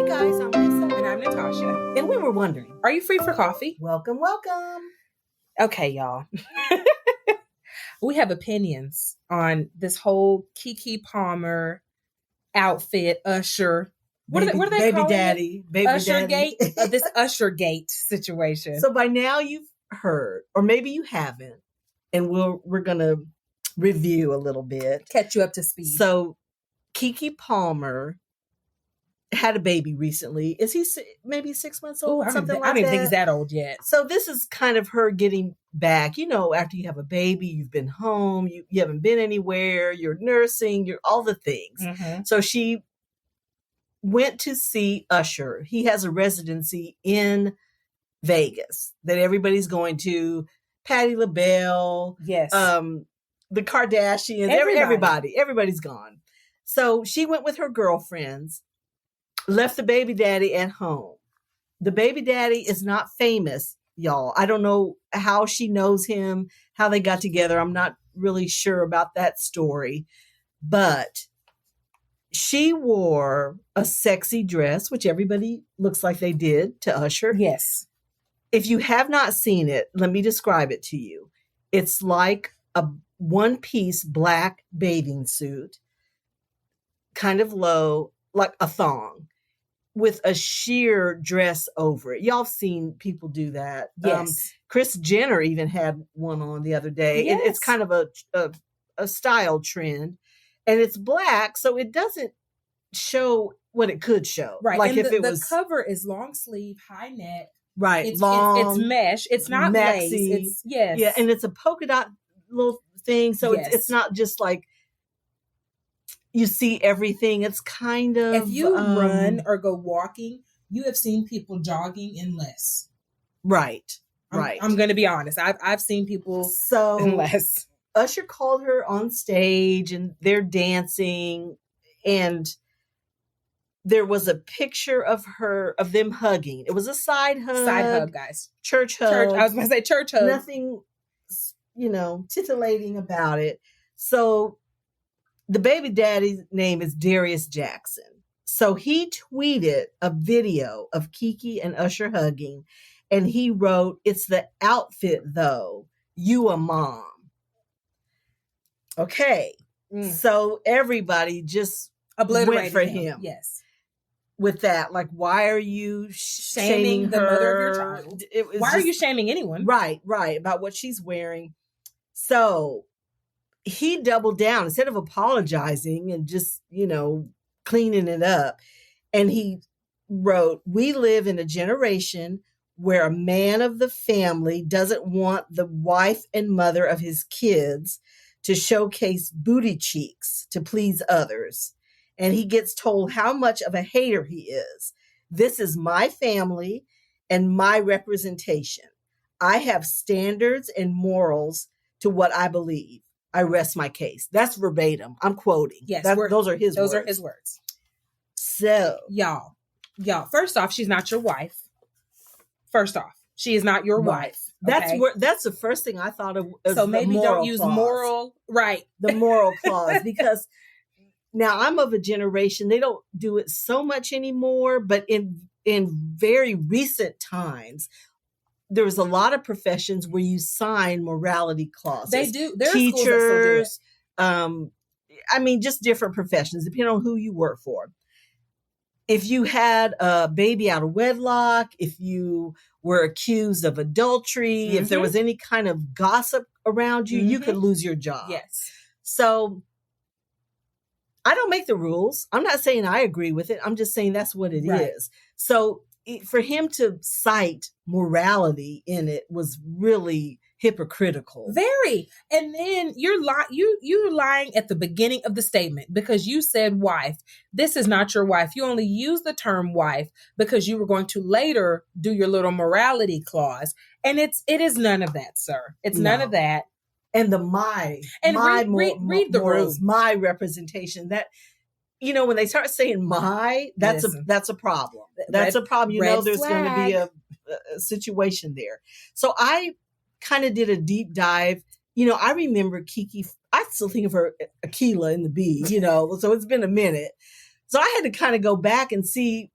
guys, I'm Lisa. And I'm Natasha. And we were wondering, Are you free for coffee? welcome. Okay, y'all. We have opinions on this whole Keke Palmer outfit, Usher. What are they baby calling daddy, it? baby Usher daddy. Gate? This Usher Gate situation. So by now you've heard, or maybe you haven't, and we're gonna review a little bit. Catch you up to speed. So Keke Palmer had a baby recently. Is he maybe 6 months old? I something don't like even that. think he's that old yet. So this is kind of her getting back. You know, after you have a baby, you've been home, you haven't been anywhere, you're nursing, you're all the things. Mm-hmm. So she went to see Usher. He has a residency in Vegas that everybody's going to. Patti LaBelle, Yes. the Kardashians, everybody's gone. So she went with her girlfriends, left the baby daddy at home. The baby daddy is not famous, y'all. I don't know how she knows him, how they got together. I'm not really sure about that story. But she wore a sexy dress, which everybody looks like they did to Usher. Yes. If you have not seen it, let me describe it to you. It's like a one-piece black bathing suit, kind of low, like a thong, with a sheer dress over it. Y'all have seen people do that. Yes. Kris Jenner even had one on the other day. Yes. It's kind of a style trend. And it's black, so it doesn't show what it could show. Right. Like and if the it was cover is long sleeve, high neck. right, It's long, it's mesh. It's not maxi. lace. It's yes. Yeah, and it's a polka dot little thing, so Yes. it's not just like you see everything. It's kind of If you run or go walking, you have seen people jogging in less. right. I'm going to be honest. I've seen people So in less. Usher called her on stage and they're dancing, and there was a picture of them hugging. It was a side hug, Guys. church hug. I was going to say church hug. Nothing, titillating about it. So the baby daddy's name is Darius Jackson. So he tweeted a video of Keke and Usher hugging, and he wrote, "It's the outfit though. You a mom." Okay. So everybody just Obliterated went for him. Yes. With that, like, why are you shaming the her? mother of your child? Why are you shaming anyone? Right, about what she's wearing. So he doubled down instead of apologizing and just, cleaning it up. And he wrote, "We live in a generation where a man of the family doesn't want the wife and mother of his kids to showcase booty cheeks to please others. And he gets told how much of a hater he is. This is my family and my representation. I have standards and morals to what I believe. I rest my case." That's verbatim. I'm quoting. Yes. Those are his words. Those are his words. So. Y'all, first off, she's not your wife. First off, she is not your wife. Okay? That's the first thing I thought of. So maybe don't use moral, right? The moral clause, because now I'm of a generation, they don't do it so much anymore, but in very recent times, there was a lot of professions where you sign morality clauses. They do. There are teachers, schools that still do it. Just different professions, depending on who you work for. If you had a baby out of wedlock, if you were accused of adultery, if there was any kind of gossip around you, you could lose your job. Yes. So I don't make the rules. I'm not saying I agree with it. I'm just saying that's what it is. So for him to cite morality in it was really hypocritical. Very. And then you're lying at the beginning of the statement because you said wife. This is not your wife. You only use the term wife because you were going to later do your little morality clause. And it is none of that, sir. It's none of that. And read the morals, room. My representation, that, when they start saying that's a problem. That's a problem. There's going to be situation there. So I kind of did a deep dive. I remember Keke. I still think of her Aquila in the Bee, so it's been a minute. So I had to kind of go back and see,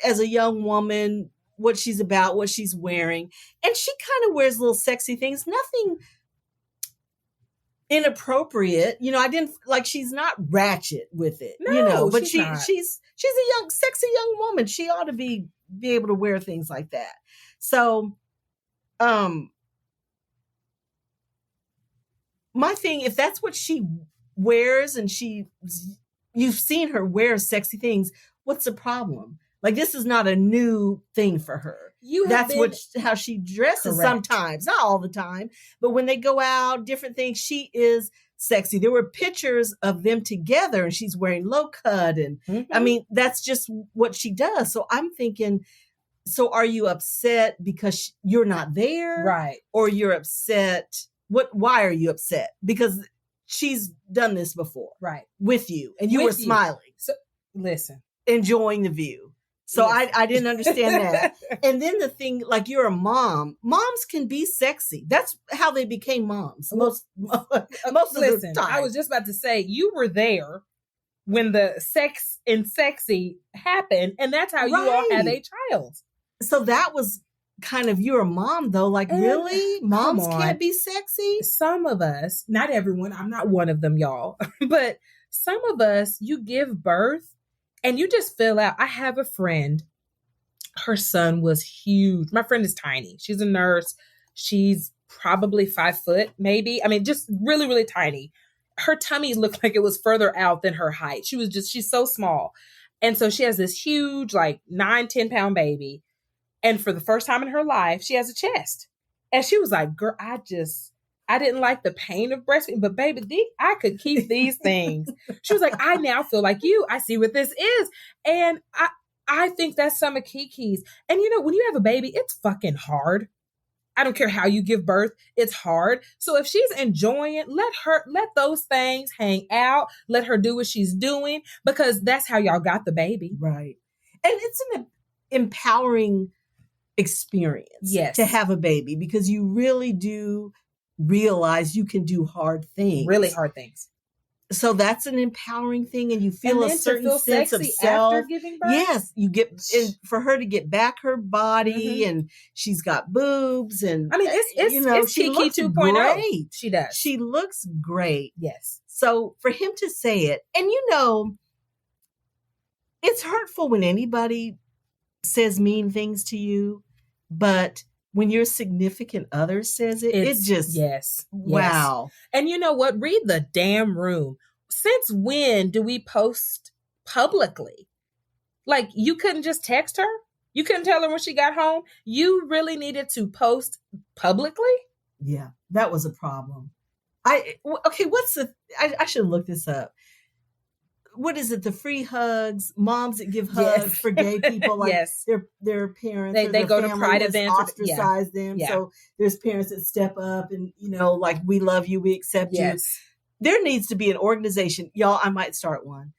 as a young woman, what she's about, what she's wearing. And she kind of wears little sexy things, nothing inappropriate. I didn't she's not ratchet with it, but she's a young, sexy young woman. She ought to be able to wear things like that. So, my thing, if that's what she wears and you've seen her wear sexy things, what's the problem? This is not a new thing for her. How she dresses. Correct. Sometimes, not all the time, but when they go out, different things, she is sexy. There were pictures of them together and she's wearing low cut. And I mean, that's just what she does. So I'm thinking, so are you upset because you're not there? Right. Or you're upset? Why are you upset? Because she's done this before. Right. With you. And you were smiling. So listen. Enjoying the view. So yes. I didn't understand that. And then the thing, you're a mom. Moms can be sexy. That's how they became moms. Most of the time. I was just about to say, you were there when the sex and sexy happened. And that's how you all had a child. So that was kind of, you're a mom though. Really? Moms can't be sexy? Some of us, not everyone, I'm not one of them, y'all. But some of us, you give birth. And you just fill out. I have a friend. Her son was huge. My friend is tiny. She's a nurse. She's probably 5 foot, maybe. I mean, just really, really tiny. Her tummy looked like it was further out than her height. She's so small. And so she has this huge, 9-10 pound baby. And for the first time in her life, she has a chest. And she was like, girl, I didn't like the pain of breastfeeding, but baby, I could keep these things. She was like, I now feel like you. I see what this is. And I think that's some of Keke's. And when you have a baby, it's fucking hard. I don't care how you give birth. It's hard. So if she's enjoying it, let those things hang out. Let her do what she's doing, because that's how y'all got the baby. Right. And it's an empowering experience to have a baby, because you really do realize you can do hard things. Really hard things. So that's an empowering thing, and you feel a certain sense of self. After giving birth? Yes, you get, and for her to get back her body, and she's got boobs, and I mean, it's she Keke looks 2.0. great. She does. She looks great. Yes. So for him to say it, and it's hurtful when anybody says mean things to you, but when your significant other says it, it just, wow. And you know what? Read the damn room. Since when do we post publicly? You couldn't just text her? You couldn't tell her when she got home? You really needed to post publicly? Yeah, that was a problem. I should look this up. What is it? The free hugs, moms that give hugs for gay people, their parents. They go to pride events, ostracize them. Yeah. So there's parents that step up and we love you, we accept you. There needs to be an organization, y'all. I might start one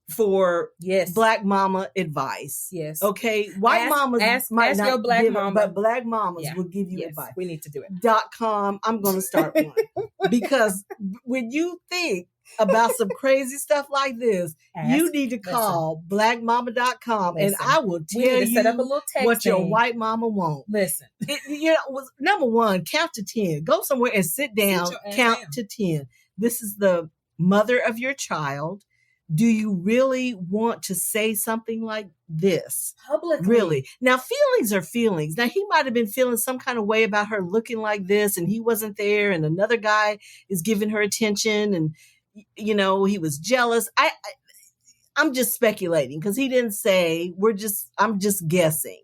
for Black mama advice. Yes. Okay. White mamas might ask not your Black give mama, but Black mamas will give you advice. We need to do it. .com. I'm going to start one because when you think about some crazy stuff like this, you need to call blackmama.com and I will tell you set up a little what your white mama wants. Listen. Number one, count to 10. Go somewhere and sit down, count to 10. This is the mother of your child. Do you really want to say something like this? Publicly. Really? Now, feelings are feelings. Now, he might have been feeling some kind of way about her looking like this and he wasn't there and another guy is giving her attention and he was jealous. I'm just speculating because he didn't say. I'm just guessing.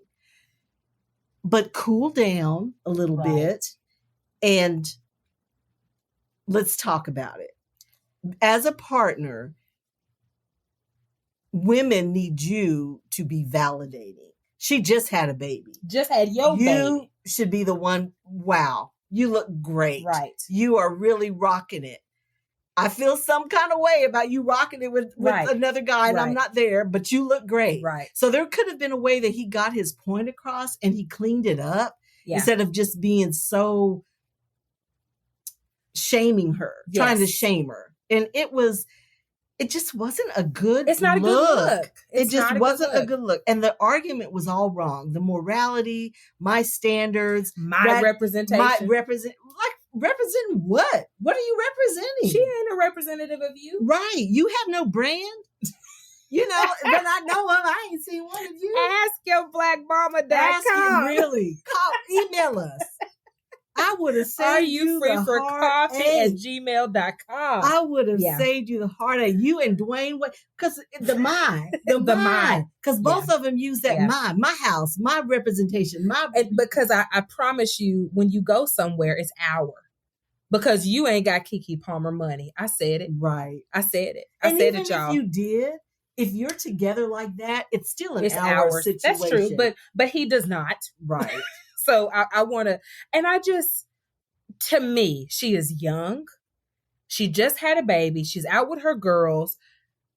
But cool down a little bit and let's talk about it. As a partner, women need you to be validating. She just had a baby. Just had your baby. You should be the one. Wow, you look great. Right. You are really rocking it. I feel some kind of way about you rocking it with another guy, and I'm not there, but you look great. Right. So there could have been a way that he got his point across and he cleaned it up instead of just being so shaming her, trying to shame her. And it just wasn't a good look. It's not a good look. It just wasn't a good look. And the argument was all wrong. The morality, my standards, my representation. Representing what? What are you representing? She ain't a representative of you. Right. You have no brand. But I know him. I ain't seen one of you. AskYourBlackMama.com. Ask you, really. Email us. I would have saved Are you free for coffee at gmail.com? I would have saved you the heartache. You and Dwayne, because the mind. Because both of them use that mind. My house, my representation, because I promise you, when you go somewhere, it's our. Because you ain't got Keke Palmer money. I said it. Right. I said it. And I said it, y'all. If you did, if you're together like that, it's still an our situation. That's true. But he does not. Right. So I want to, and to me, she is young. She just had a baby. She's out with her girls.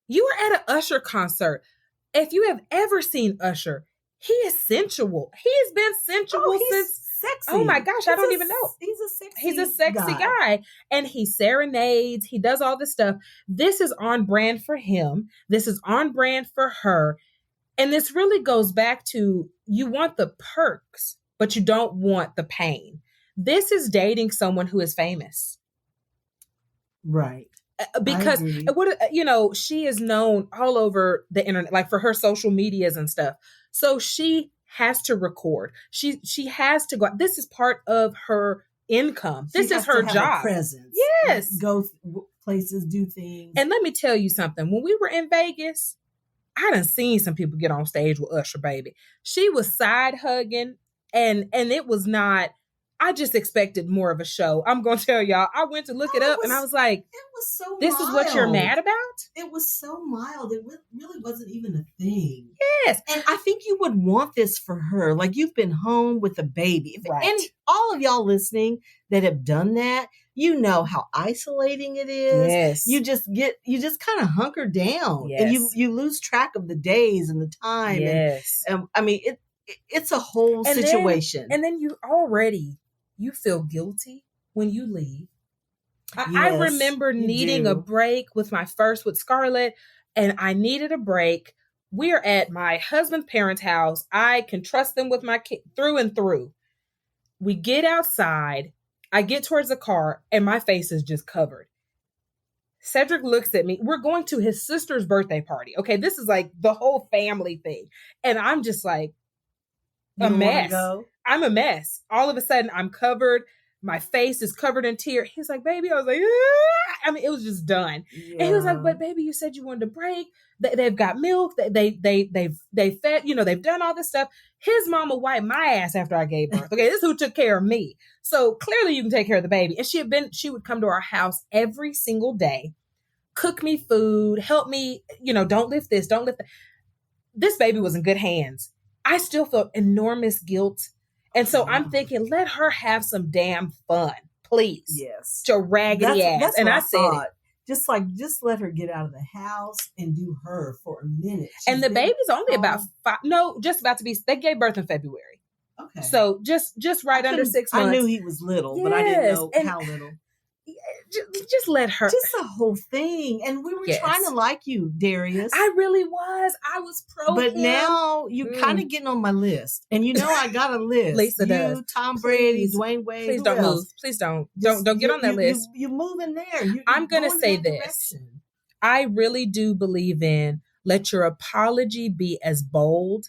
You were at an Usher concert. If you have ever seen Usher, he is sensual. He has been sensual since. Sexy. Oh my gosh, I don't even know. He's a sexy guy. And he serenades. He does all this stuff. This is on brand for him. This is on brand for her. And this really goes back to, you want the perks, but you don't want the pain. This is dating someone who is famous. Right. Because she is known all over the internet, like for her social medias and stuff. So she has to record. She has to go. This is part of her income. This is her job. Presence. Yes. Go places, do things. And let me tell you something. When we were in Vegas, I done seen some people get on stage with Usher, baby. She was side hugging, and it was not. I just expected more of a show. I'm going to tell y'all. I went to look it up, and I was like, "It was so. This mild. Is what you're mad about?" It was so mild. It really wasn't even a thing. Yes, and I think you would want this for her. Like, you've been home with a baby. Right. And all of y'all listening that have done that, you know how isolating it is. Yes, you just kind of hunker down, yes. and you lose track of the days and the time. Yes, and I mean it's a whole situation. And then you feel guilty when you leave. Yes, I remember needing a break with Scarlett, and I needed a break. We're at my husband's parents' house. I can trust them with my kid through and through. We get outside. I get towards the car, and my face is just covered. Cedric looks at me. We're going to his sister's birthday party. Okay, this is like the whole family thing. And I'm just like, a mess. I'm a mess. All of a sudden, I'm covered. My face is covered in tears. He's like, baby. I was like, ah! I mean, it was just done. Yeah. And he was like, but baby, you said you wanted to break. They've got milk. They fed, they've done all this stuff. His mama wiped my ass after I gave birth. Okay, this is who took care of me. So clearly you can take care of the baby. And she would come to our house every single day, cook me food, help me, don't lift this, don't lift that. This baby was in good hands. I still felt enormous guilt. And so I'm thinking, let her have some damn fun, please. Yes. To raggedy ass. That's and what I said it. Just let her get out of the house and do her for a minute. And the baby's only about 5. No, just about to be. They gave birth in February. Okay. So just right under 6 months. I knew he was little, but I didn't know how little. Just let her. Just the whole thing. And we were trying to like you, Darius. I really was. I was pro But him. now you're kind of getting on my list. And I got a list. Lisa does. Tom Brady, Dwayne Wade. Please don't move. Please don't. Don't get on that list. You move in there. I'm going to say this. Direction. I really do believe in let your apology be as bold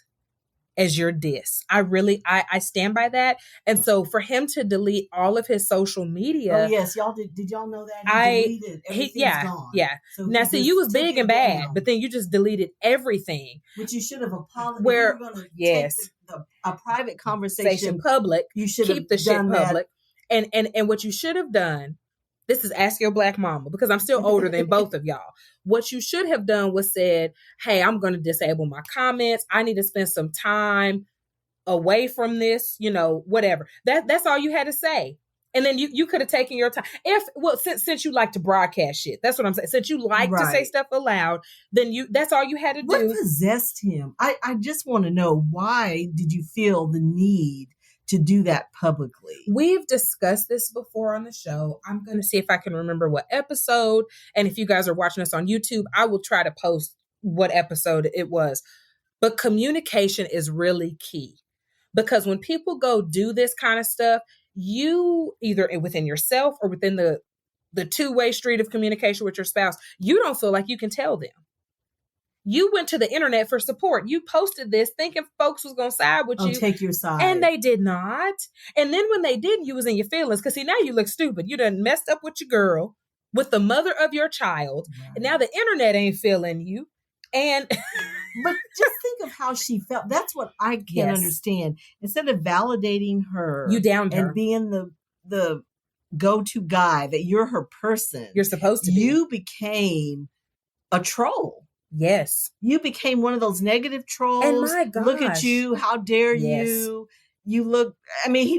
as your diss. I stand by that. And so for him to delete all of his social media. Oh yes, y'all did y'all know that? He deleted everything's gone. Yeah. So now see, you was big and bad, but then you just deleted everything. But you should have apologized. Where take a private conversation public. You should keep the shit public. And what you should have done, this is Ask Your Black Mama, because I'm still older than both of y'all. What you should have done was said, hey, I'm going to disable my comments. I need to spend some time away from this, whatever. That's all you had to say. And then you could have taken your time. Since you like to broadcast shit, that's what I'm saying. Since you like to say stuff aloud, then that's all you had to do. What possessed him? I just want to know, why did you feel the need to do that publicly? We've discussed this before on the show. I'm going to see if I can remember what episode. And if you guys are watching us on YouTube, I will try to post what episode it was. But communication is really key, because when people go do this kind of stuff, you either within yourself or within the two-way street of communication with your spouse, you don't feel like you can tell them. You went to the internet for support. You posted this thinking folks was going to side with you. Take your side. And they did not. And then when they didn't, you was in your feelings. Because see, now you look stupid. You done messed up with your girl, with the mother of your child. Right. And now the internet ain't feeling you. And but just think of how she felt. That's what I can't understand. Instead of validating her, you downed her and being the go-to guy that you're her person. You're supposed to be. You became a troll. Yes. You became one of those negative trolls. And my gosh. Look at you. How dare you? You look, I mean, he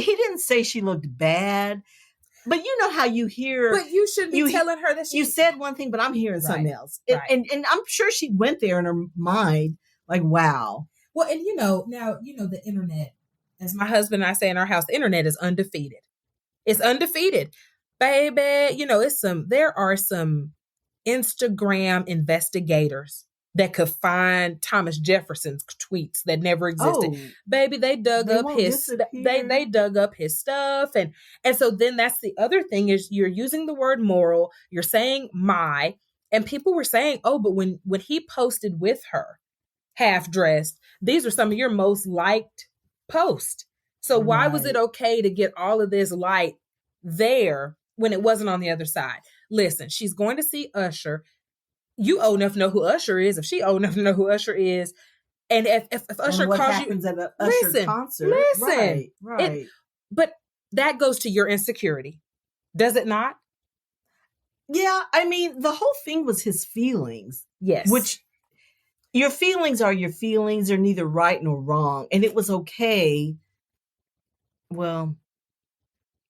didn't say she looked bad. But you know how you hear. But you should be telling her that you said one thing, but I'm hearing something else. And I'm sure she went there in her mind, like, wow. Well, and now, the internet, as my husband and I say in our house, the internet is undefeated. It's undefeated. Baby, there are some Instagram investigators that could find Thomas Jefferson's tweets that never existed. Oh, baby, they dug up his stuff. And so then that's the other thing, is you're using the word moral, you're saying my, and people were saying, oh, but when he posted with her half dressed, these are some of your most liked posts. So why was it okay to get all of this light there when it wasn't on the other side? Listen, she's going to see Usher. You old enough to know who Usher is. If she old enough to know who Usher is, and if Usher calls happens you, at an Usher concert, right. But that goes to your insecurity, does it not? Yeah, I mean, the whole thing was his feelings. Yes, which your feelings are your feelings. They're neither right nor wrong, and it was okay. Well,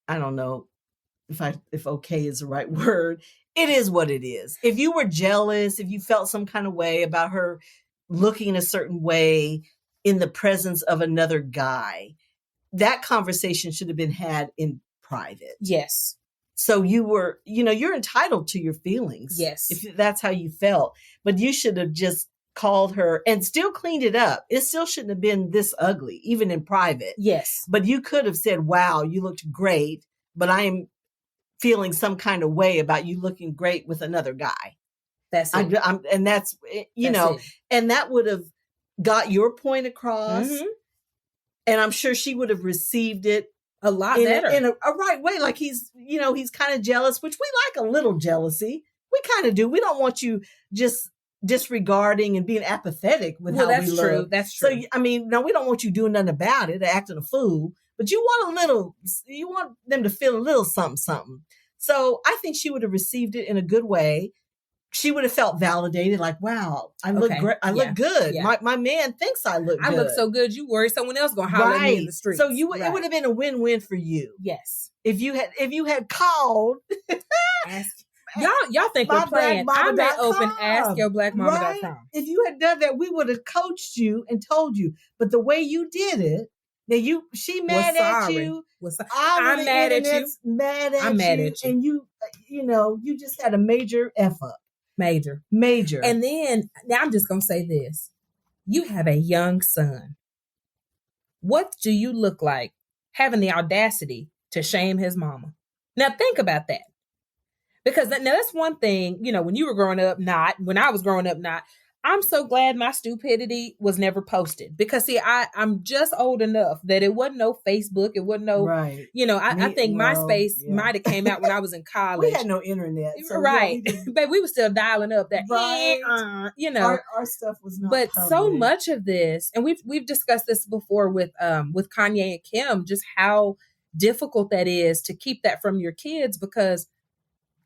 I don't know if okay is the right word. It is what it is. If you were jealous, if you felt some kind of way about her looking a certain way in the presence of another guy, that conversation should have been had in private. Yes. So you were, you're entitled to your feelings. Yes. If that's how you felt. But you should have just called her and still cleaned it up. It still shouldn't have been this ugly, even in private. Yes. But you could have said, wow, you looked great, but I am feeling some kind of way about you looking great with another guy. That's it. And that's, and that would have got your point across. Mm-hmm. And I'm sure she would have received it a lot better in a right way. Like he's kind of jealous, which we like a little jealousy. We kind of do. We don't want you just disregarding and being apathetic with how we look. That's true. So, I mean, no, we don't want you doing nothing about it, acting a fool. But you want them to feel a little something, something. So I think she would have received it in a good way. She would have felt validated, like, wow, I look great. I look good. Yeah. My man thinks I look good. I look so good, you worry someone else going to holler at me in the street. So it would have been a win-win for you. Yes. If you had called. Y'all think we're playing. I'm at open askyourblackmama.com. Right? If you had done that, we would have coached you and told you. But the way you did it, now she mad at you. I'm mad at you. I'm mad at you. And you just had a major F up. Major. And then, now I'm just going to say this. You have a young son. What do you look like having the audacity to shame his mama? Now think about that. Because that's one thing, when you were growing up, when I was growing up, I'm so glad my stupidity was never posted, because see, I'm just old enough that it wasn't no Facebook. It wasn't no, right. I think MySpace might have came out when I was in college. We had no internet. So right. But we were still dialing up that, right. Our stuff was not But public. So much of this, and we've discussed this before with Kanye and Kim, just how difficult that is to keep that from your kids, because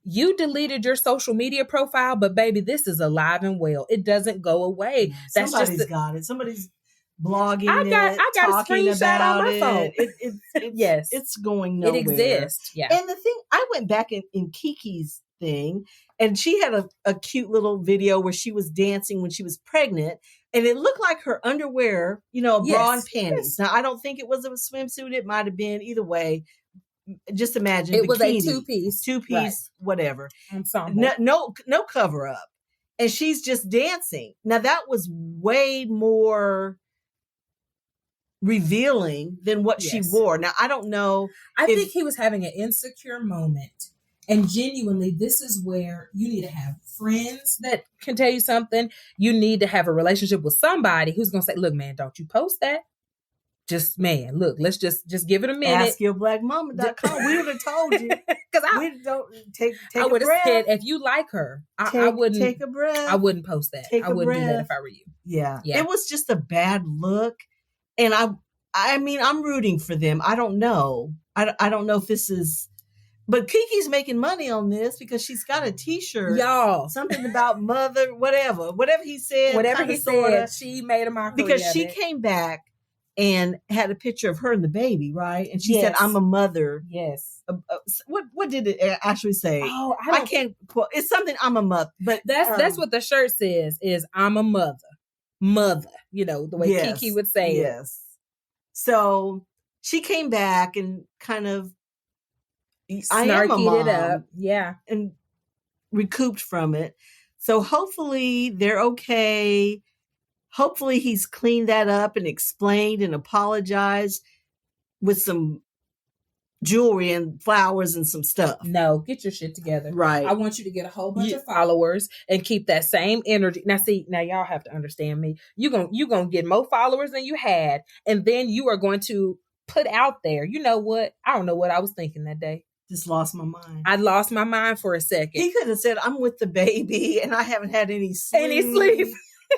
you deleted your social media profile, but baby, this is alive and well. It doesn't go away. Somebody's got it. Somebody's blogging I got a talking screenshot about on my phone. It's Yes. it's going nowhere. It exists. Yeah. And the thing, I went back in Keke's thing, and she had a cute little video where she was dancing when she was pregnant, and it looked like her underwear, a bra and panties. Now, I don't think it was a swimsuit. It might have been. Either way, just imagine it was a bikini, two-piece, right. whatever. Ensemble. No cover up. And she's just dancing. Now, that was way more revealing than what she wore. Now, I don't know. I think he was having an insecure moment. And genuinely, this is where you need to have friends that can tell you something. You need to have a relationship with somebody who's going to say, look, man, don't you post that. Just, man, look, let's just give it a minute. AskYourBlackMama.com. We would have told you. Because we don't take I would have said, if you like her, I wouldn't take a breath. I wouldn't post that. I wouldn't do that if I were you. Yeah. It was just a bad look. And I mean, I'm rooting for them. I don't know. I don't know if this is, but Keke's making money on this because she's got a t-shirt. Y'all. Something about mother, whatever he said. Whatever he said, she made a mockery because she came back and had a picture of her and the baby, right? And she said, I'm a mother. Yes. What did it actually say? Oh, I can't quote. It's something, I'm a mother. But that's what the shirt says, is I'm a mother. Mother. The way Keke would say it. Yes. So she came back and kind of snarkied it up. Yeah. And recouped from it. So hopefully they're okay. Hopefully he's cleaned that up and explained and apologized with some jewelry and flowers and some stuff. No, get your shit together. Right. I want you to get a whole bunch of followers and keep that same energy. Now y'all have to understand me. You're going to get more followers than you had. And then you are going to put out there, you know what? I don't know what I was thinking that day. Just lost my mind. I lost my mind for a second. He could have said, I'm with the baby and I haven't had any sleep.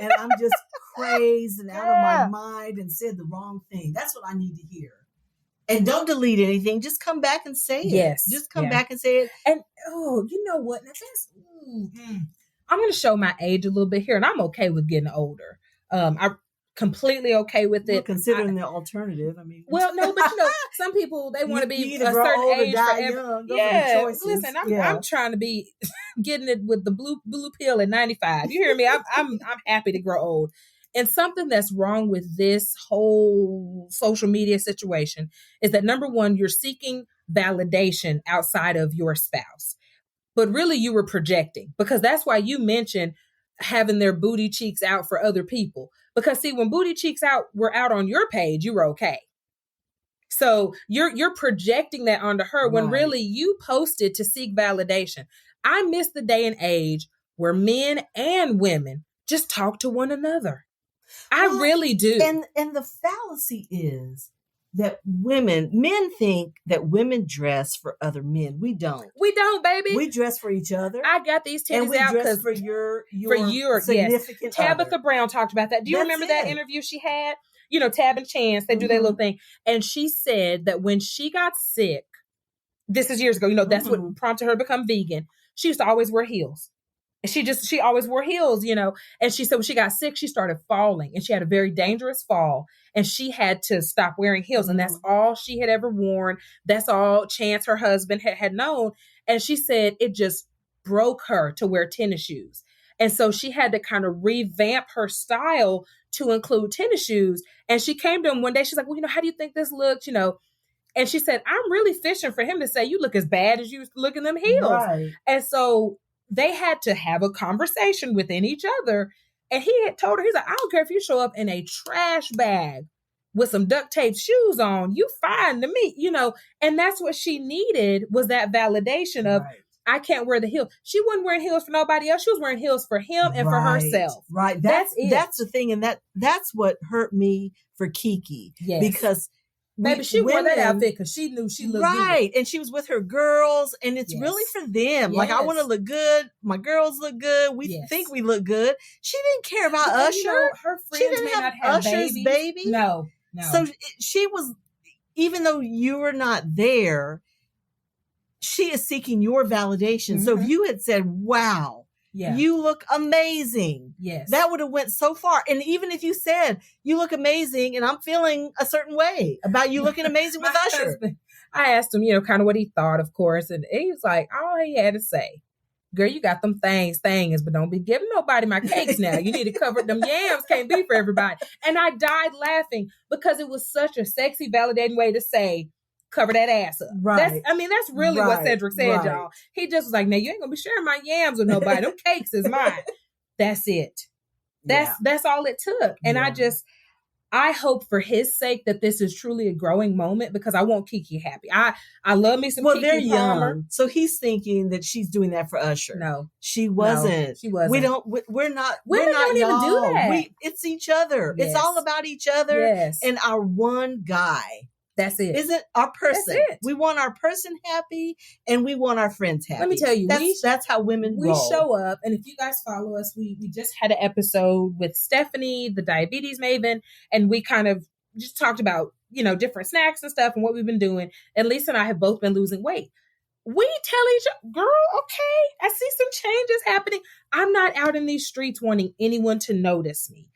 And I'm just crazed and out of my mind and said the wrong thing. That's what I need to hear. And don't delete anything. Just come back and say it. Yes. Just come back and say it. And, you know what? Now I'm going to show my age a little bit here. And I'm okay with getting older. I'm completely okay with it. Well, considering the alternative, I mean. Well, no, but some people, they want to be a certain age forever. Yeah, listen, I'm trying to be getting it with the blue pill at 95. You hear me? I'm happy to grow old. And something that's wrong with this whole social media situation is that, number one, you're seeking validation outside of your spouse. But really you were projecting, because that's why you mentioned having their booty cheeks out for other people. Because see, when booty cheeks were out on your page, you were okay. So you're projecting that onto her when really you posted to seek validation. I miss the day and age where men and women just talk to one another. I really do. And the fallacy is that men think that women dress for other men. We don't. We don't, baby. We dress for each other. I got these titties and we out dress for your significant Tabitha other. Brown talked about that. Do you remember that interview she had? Tab and Chance, they do their little thing. And she said that when she got sick, this is years ago, that's what prompted her to become vegan. She used to always wear heels. And she always wore heels, and she said when she got sick, she started falling and she had a very dangerous fall and she had to stop wearing heels. And that's all she had ever worn. That's all Chance, her husband, had known. And she said it just broke her to wear tennis shoes. And so she had to kind of revamp her style to include tennis shoes. And she came to him one day. She's like, well, how do you think this looks? And she said, I'm really fishing for him to say, you look as bad as you look in them heels. Right. And so they had to have a conversation within each other. And he had told her, he's like, I don't care if you show up in a trash bag with some duct tape shoes on, you fine to me, and that's what she needed, was that validation of, I can't wear the heels. She wasn't wearing heels for nobody else. She was wearing heels for him and for herself. Right. That's the thing. And that's what hurt me for Keke. Yes. Because maybe she wore that outfit because she knew she looked good. And she was with her girls, and it's really for them. Like, I want to look good. My girls look good. We think we look good. She didn't care about Usher. Her friends may not have Usher's baby. No. So she was, even though you were not there, she is seeking your validation. So if you had said, wow, You look amazing. Yes. That would have went so far. And even if you said, you look amazing, and I'm feeling a certain way about you looking amazing with Usher. Husband, I asked him, kind of what he thought, of course. And he was like, all he had to say, girl, you got them things, but don't be giving nobody my cakes now. You need to cover them yams. Can't be for everybody. And I died laughing because it was such a sexy, validating way to say, cover that ass up. Right. That's really what Cedric said, y'all. He just was like, now you ain't gonna be sharing my yams with nobody. Them cakes is mine. That's it. That's all it took. And I hope for his sake that this is truly a growing moment because I want Keke happy. I love me some Keke they're Palmer. Young, so he's thinking that she's doing that for Usher. No, she wasn't. No, she wasn't. We're not. Women don't even do that. It's each other. Yes. It's all about each other. Yes. And our one guy. That's it. Isn't our person. That's it. We want our person happy and we want our friends happy. Let me tell you, that's how women roll. We show up, and if you guys follow us, we just had an episode with Stephanie, the diabetes maven, and we kind of just talked about, different snacks and stuff and what we've been doing. And Lisa and I have both been losing weight. We tell each other, girl, okay, I see some changes happening. I'm not out in these streets wanting anyone to notice me.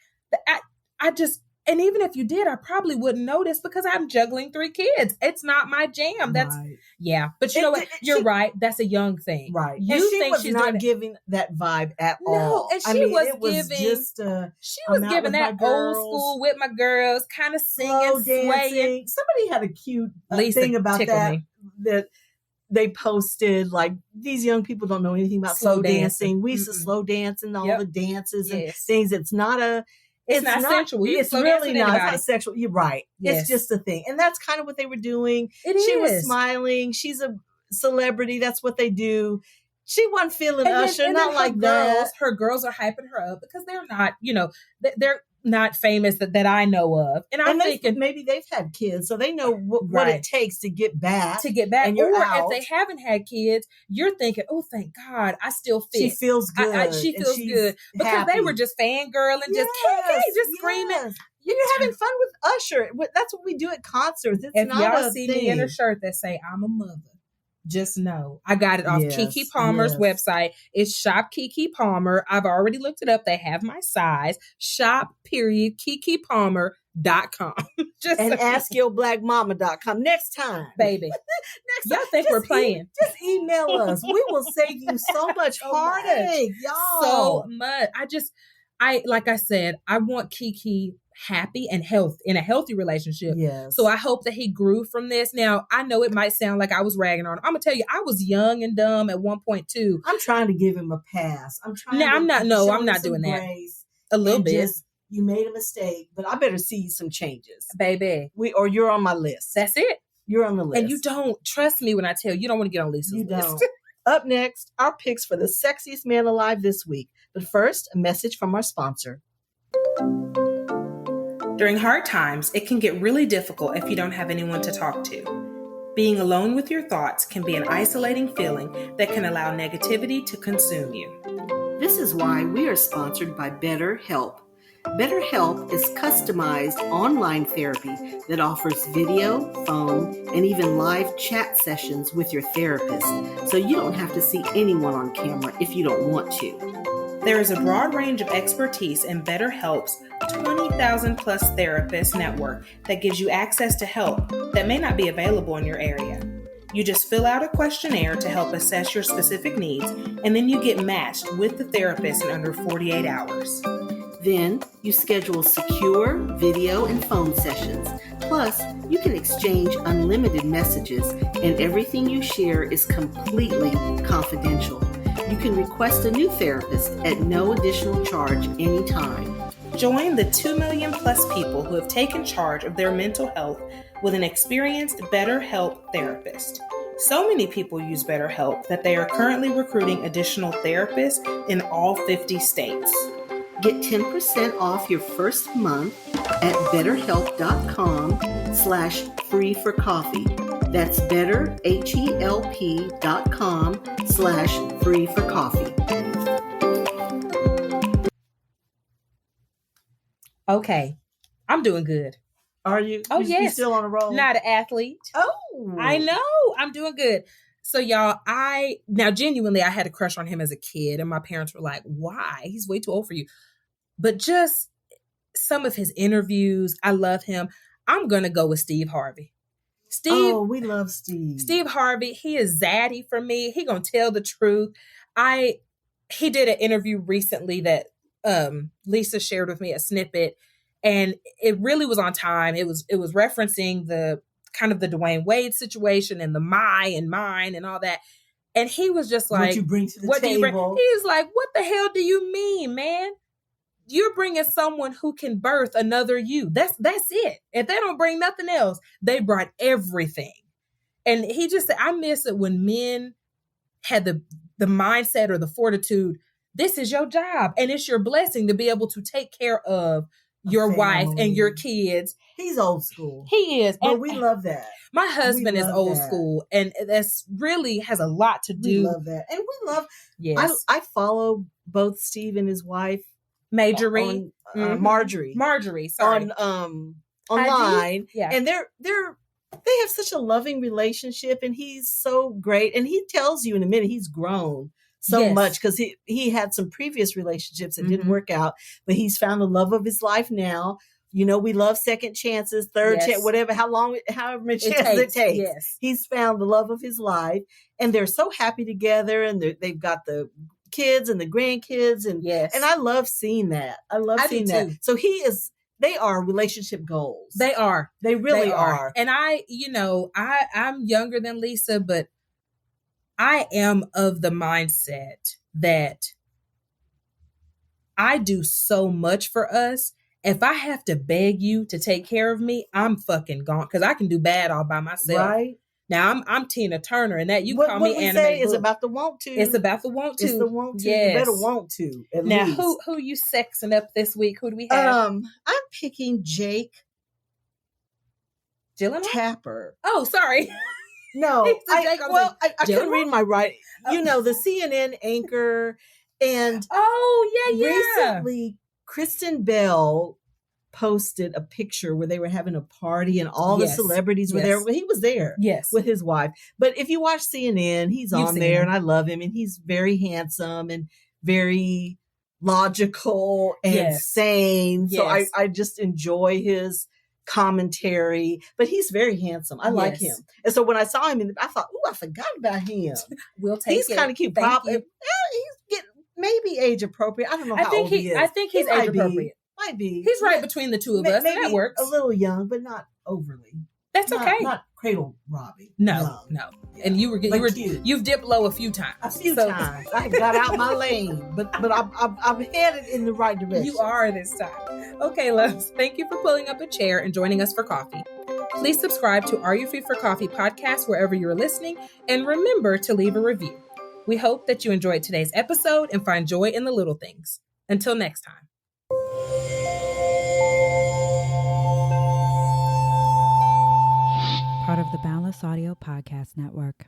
And even if you did, I probably wouldn't notice because I'm juggling 3 kids. It's not my jam. That's right. But you know what? You're right. That's a young thing. Right. You and she think was she's not giving that vibe at all. No, and she was giving that old school with my girls, kind of singing, swaying. Somebody had a cute thing about that they posted, like, these young people don't know anything about slow dancing. We used to slow dance and all the dances and things. It's not sensual. It's really not. It's not sexual. You're right. Yes. It's just a thing. And that's kind of what they were doing. She was smiling. She's a celebrity. That's what they do. She wasn't feeling Usher, not like that. Her girls are hyping her up because they're not, they're not famous that I know of. And I'm thinking maybe they've had kids, so they know what it takes to get back. And if they haven't had kids, you're thinking, oh, thank God, I still fit. She feels good. She feels good because they were just fangirling, just screaming. You're having fun with Usher. That's what we do at concerts. It's if not y'all see me in a shirt that say I'm a mother, just know I got it off Keke Palmer's website. It's Shop Keke Palmer. I've already looked it up. They have my size. Shop.KekePalmer.com. And AskYourBlackMama.com next time. Baby. Y'all think we're playing. Just email us. We will save you so much heartache, y'all. So much. Like I said, I want Keke happy and in a healthy relationship. Yes. So I hope that he grew from this. Now, I know it might sound like I was ragging on him. I'm gonna tell you, I was young and dumb at one point too. I'm trying to give him a pass. I'm not doing that. A little bit. You made a mistake, but I better see some changes. Baby. Or you're on my list. That's it. You're on the list. And you don't trust me when I tell you don't want to get on Lisa's list. Don't. Up next, our picks for the sexiest man alive this week. But first, a message from our sponsor. During hard times, it can get really difficult if you don't have anyone to talk to. Being alone with your thoughts can be an isolating feeling that can allow negativity to consume you. This is why we are sponsored by BetterHelp. BetterHelp is customized online therapy that offers video, phone, and even live chat sessions with your therapist, so you don't have to see anyone on camera if you don't want to. There is a broad range of expertise in BetterHelp's 20,000 plus therapist network that gives you access to help that may not be available in your area. You just fill out a questionnaire to help assess your specific needs, and then you get matched with the therapist in under 48 hours. Then you schedule secure video and phone sessions. Plus, you can exchange unlimited messages, and everything you share is completely confidential. You can request a new therapist at no additional charge anytime. Join the 2 million plus people who have taken charge of their mental health with an experienced BetterHelp therapist. So many people use BetterHelp that they are currently recruiting additional therapists in all 50 states. Get 10% off your first month at betterhelp.com/free-for-coffee. That's betterhelp.com/free-for-coffee. Okay. I'm doing good. Are you? Oh, yes. You still on a roll? Not an athlete. Oh. I know. I'm doing good. So y'all, genuinely, I had a crush on him as a kid, and my parents were like, why? He's way too old for you. But just some of his interviews, I love him. I'm going to go with Steve Harvey. Oh, we love Steve. Steve Harvey, he is zaddy for me. He going to tell the truth. He did an interview recently that Lisa shared with me, a snippet, and it really was on time. It was referencing the kind of the Dwayne Wade situation and the mine and all that. And he was just like, what you bring to the table. He's like, what the hell do you mean, man? You're bringing someone who can birth another you. That's it. If they don't bring nothing else, they brought everything. And he just said, I miss it when men had the mindset or the fortitude. This is your job, and it's your blessing to be able to take care of your wife and your kids. He's old school. He is. But we love that. My husband is old school, and that's really has a lot to do. We love that. And we love, yes. I follow both Steve and his wife. Marjorie, sorry. On online. Yeah. And they have such a loving relationship, and he's so great. And he tells you in a minute he's grown so much because he had some previous relationships that didn't work out, but he's found the love of his life now. You know, we love second chances, third chance, whatever, however many chances it takes. Yes. He's found the love of his life, and they're so happy together, and they've got the kids and the grandkids, and I love seeing that. I love seeing that. So they are relationship goals. They are. They really are. And I'm younger than Lisa, but I am of the mindset that I do so much for us. If I have to beg you to take care of me, I'm fucking gone, because I can do bad all by myself. Right. Now I'm Tina Turner, and that call me anime. What we say is about the want to. It's about the want to. It's the want to. Yes. You better want to. Now, least. who you sexing up this week? Who do we have? I'm picking Jake Gyllenhaal? Tapper. Oh, sorry. No, I couldn't read my writing. Oh. You know, the CNN anchor, and recently Kristen Bell posted a picture where they were having a party and all the celebrities were there. He was there with his wife. But if you watch CNN, he's on there, and I love him, and he's very handsome and very logical and sane. So I just enjoy his commentary, but he's very handsome. I like him. And so when I saw him, I thought, I forgot about him. He's kind of cute. He's getting maybe age appropriate. I don't know how old he is. I think he's age appropriate. Might be. He's right between the two of us. Maybe that works. A little young, but not overly. That's okay. Not cradle robbing. No. Yeah. And you've dipped low a few times. A few times. I got out my lane, but I'm headed in the right direction. You are this time. Okay, loves. Thank you for pulling up a chair and joining us for coffee. Please subscribe to Are You Free for Coffee podcast wherever you're listening, and remember to leave a review. We hope that you enjoyed today's episode and find joy in the little things. Until next time. Part of the Boundless Audio Podcast Network.